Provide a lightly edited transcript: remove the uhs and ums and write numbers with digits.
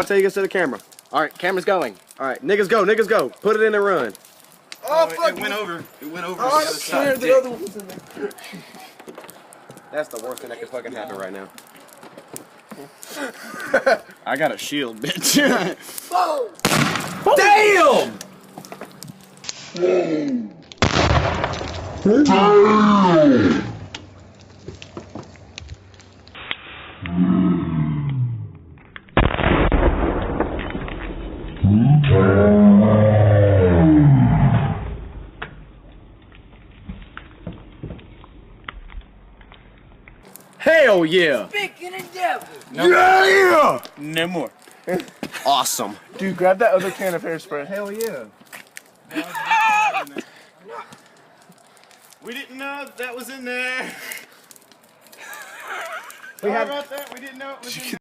till he gets to the camera. All right, camera's going. All right, niggas go, niggas go. Put it in and run. Oh, fuck. It went over. It went over. Oh, I swear the other one was in there. That's the worst thing that could fucking happen right now. I got a shield, bitch. Oh. Damn! Hell yeah! Speaking of devil. Yeah! No more. Awesome. Dude, grab that other can of hairspray. Hell yeah. We didn't know that was in there. We Sorry had about that. We didn't know it was in there.